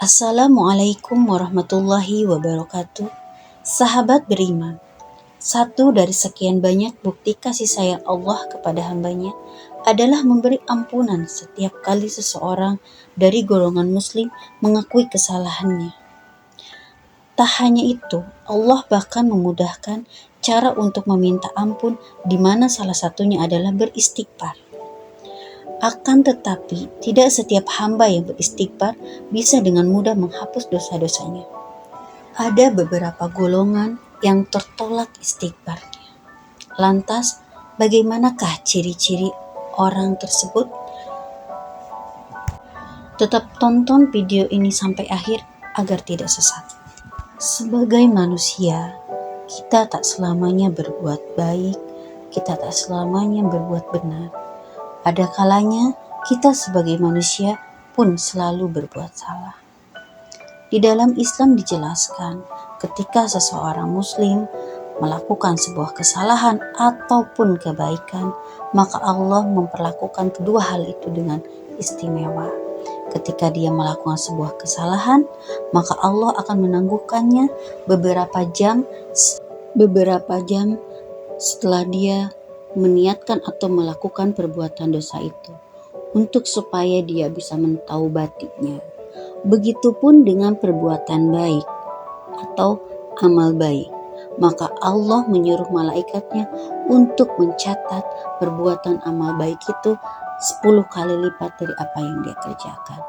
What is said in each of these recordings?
Assalamualaikum warahmatullahi wabarakatuh. Sahabat beriman, satu dari sekian banyak bukti kasih sayang Allah kepada hambanya adalah memberi ampunan setiap kali seseorang dari golongan muslim mengakui kesalahannya. Tak hanya itu, Allah bahkan memudahkan cara untuk meminta ampun, di mana salah satunya adalah beristighfar. Akan tetapi, tidak setiap hamba yang beristighfar bisa dengan mudah menghapus dosa-dosanya. Ada beberapa golongan yang tertolak istighfarnya. Lantas, bagaimanakah ciri-ciri orang tersebut? Tetap tonton video ini sampai akhir agar tidak sesat. Sebagai manusia, kita tak selamanya berbuat baik, kita tak selamanya berbuat benar. Ada kalanya kita sebagai manusia pun selalu berbuat salah. Di dalam Islam dijelaskan, ketika seseorang muslim melakukan sebuah kesalahan ataupun kebaikan, maka Allah memperlakukan kedua hal itu dengan istimewa. Ketika dia melakukan sebuah kesalahan, maka Allah akan menangguhkannya beberapa jam setelah dia meniatkan atau melakukan perbuatan dosa itu, untuk supaya dia bisa mentaubatinya. Begitupun dengan perbuatan baik atau amal baik, maka Allah menyuruh malaikatnya untuk mencatat perbuatan amal baik itu 10 kali lipat dari apa yang dia kerjakan.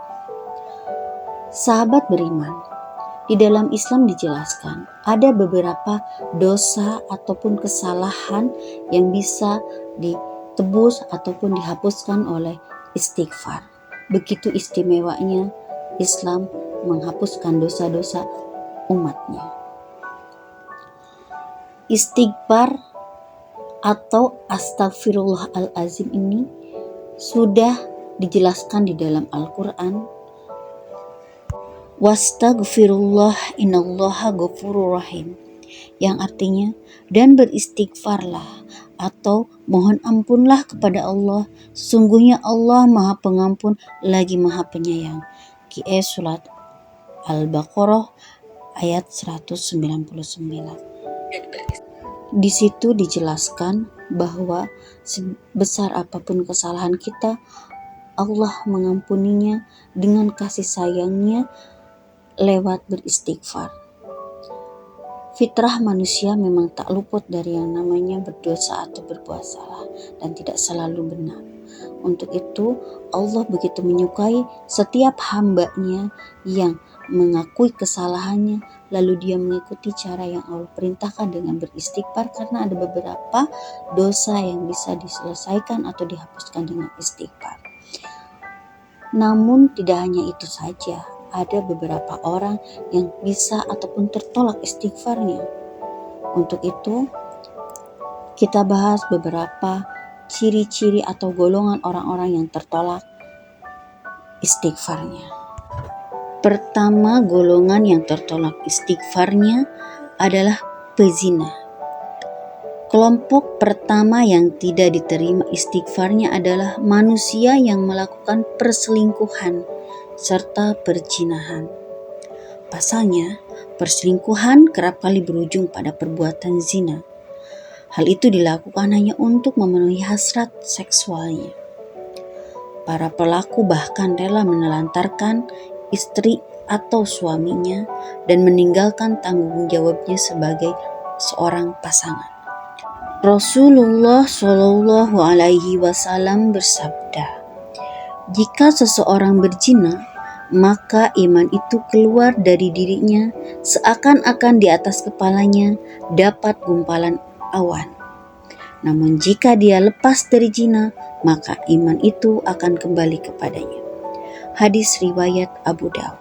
Sahabat beriman, di dalam Islam dijelaskan ada beberapa dosa ataupun kesalahan yang bisa ditebus ataupun dihapuskan oleh istighfar. Begitu istimewanya Islam menghapuskan dosa-dosa umatnya. Istighfar atau astagfirullahalazim ini sudah dijelaskan di dalam Al-Quran. Wastaghfirullah innallaha ghafurur rahim, yang artinya dan beristighfarlah atau mohon ampunlah kepada Allah, sungguhnya Allah Maha Pengampun lagi Maha Penyayang. QE Surat Al-Baqarah ayat 199. Di situ dijelaskan bahwa sebesar apapun kesalahan kita, Allah mengampuninya dengan kasih sayangnya lewat beristighfar. Fitrah manusia memang tak luput dari yang namanya berdosa atau berbuat salah dan tidak selalu benar. Untuk itu Allah begitu menyukai setiap hambanya yang mengakui kesalahannya, lalu dia mengikuti cara yang Allah perintahkan dengan beristighfar, karena ada beberapa dosa yang bisa diselesaikan atau dihapuskan dengan istighfar. Namun tidak hanya itu saja, ada beberapa orang yang bisa ataupun tertolak istighfarnya. Untuk itu, kita bahas beberapa ciri-ciri atau golongan orang-orang yang tertolak istighfarnya. Pertama, golongan yang tertolak istighfarnya adalah pezina. Kelompok pertama yang tidak diterima istighfarnya adalah manusia yang melakukan perselingkuhan serta perzinahan. Pasalnya, perselingkuhan kerap kali berujung pada perbuatan zina. Hal itu dilakukan hanya untuk memenuhi hasrat seksualnya. Para pelaku bahkan rela menelantarkan istri atau suaminya dan meninggalkan tanggung jawabnya sebagai seorang pasangan. Rasulullah Shallallahu Alaihi Wasallam bersabda, jika seseorang berzina, maka iman itu keluar dari dirinya seakan-akan di atas kepalanya dapat gumpalan awan. Namun jika dia lepas dari zina, maka iman itu akan kembali kepadanya. Hadis riwayat Abu Daud.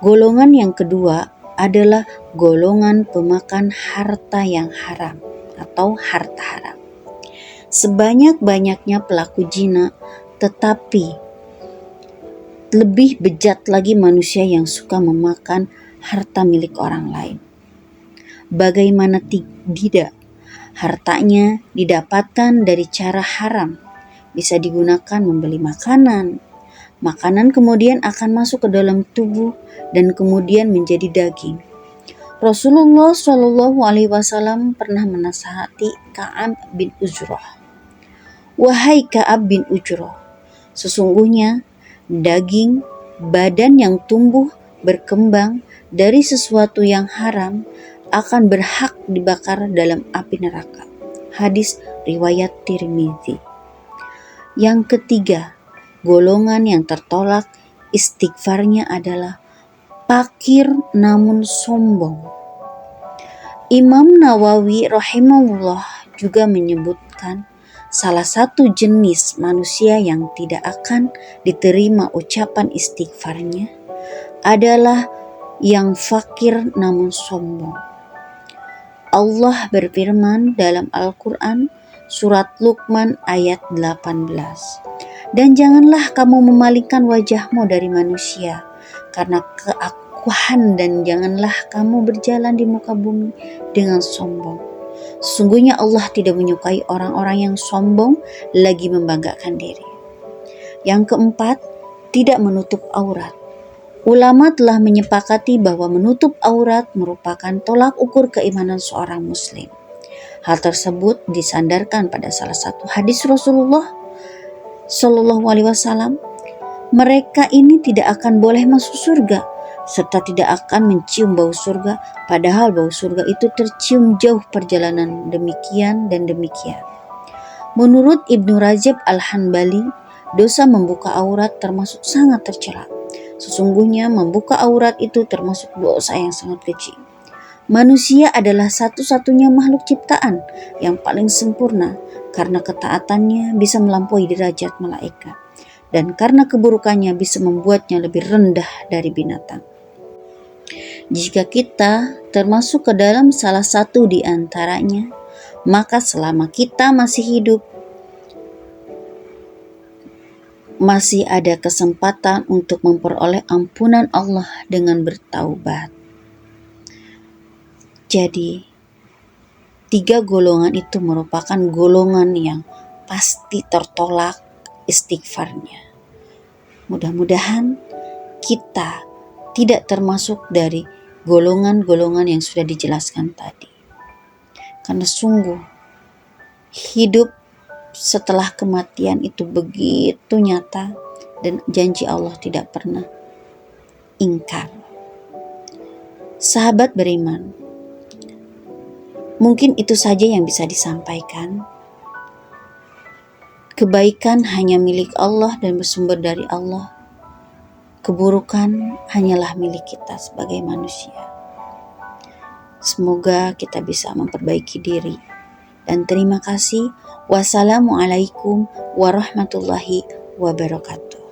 Golongan yang kedua adalah golongan pemakan harta yang haram atau harta haram. Sebanyak-banyaknya pelaku zina, tetapi lebih bejat lagi manusia yang suka memakan harta milik orang lain. Bagaimana tidak? Hartanya didapatkan dari cara haram, bisa digunakan membeli makanan, Makanan kemudian akan masuk ke dalam tubuh dan kemudian menjadi daging. Rasulullah Shallallahu Alaihi Wasallam pernah menasihati Ka'ab bin Ujrah. Wahai Ka'ab bin Ujrah, sesungguhnya daging badan yang tumbuh berkembang dari sesuatu yang haram akan berhak dibakar dalam api neraka. Hadis riwayat Tirmidzi. Yang ketiga, golongan yang tertolak istighfarnya adalah fakir namun sombong. Imam Nawawi rahimahullah juga menyebutkan salah satu jenis manusia yang tidak akan diterima ucapan istighfarnya adalah yang fakir namun sombong. Allah berfirman dalam Al-Quran surat Luqman ayat 18. Dan janganlah kamu memalingkan wajahmu dari manusia karena keakuhan, dan janganlah kamu berjalan di muka bumi dengan sombong. Sesungguhnya Allah tidak menyukai orang-orang yang sombong lagi membanggakan diri. Yang keempat, tidak menutup aurat. Ulama telah menyepakati bahwa menutup aurat merupakan tolak ukur keimanan seorang muslim. Hal tersebut disandarkan pada salah satu hadis Rasulullah Shallallahu Alaihi Wasallam. Mereka ini tidak akan boleh masuk surga serta tidak akan mencium bau surga, padahal bau surga itu tercium jauh perjalanan demikian dan demikian. Menurut Ibnu Rajab Al-Hanbali, dosa membuka aurat termasuk sangat tercela. Sesungguhnya membuka aurat itu termasuk dosa yang sangat kecil. Manusia adalah satu-satunya makhluk ciptaan yang paling sempurna karena ketaatannya bisa melampaui derajat malaikat dan karena keburukannya bisa membuatnya lebih rendah dari binatang. Jika kita termasuk ke dalam salah satu di antaranya, maka selama kita masih hidup, masih ada kesempatan untuk memperoleh ampunan Allah dengan bertaubat. Jadi, 3 golongan itu merupakan golongan yang pasti tertolak istighfarnya. Mudah-mudahan kita tidak termasuk dari golongan-golongan yang sudah dijelaskan tadi. Karena sungguh hidup setelah kematian itu begitu nyata dan janji Allah tidak pernah ingkar. Sahabat beriman, mungkin itu saja yang bisa disampaikan. Kebaikan hanya milik Allah dan bersumber dari Allah. Keburukan hanyalah milik kita sebagai manusia. Semoga kita bisa memperbaiki diri. Dan terima kasih. Wassalamualaikum warahmatullahi wabarakatuh.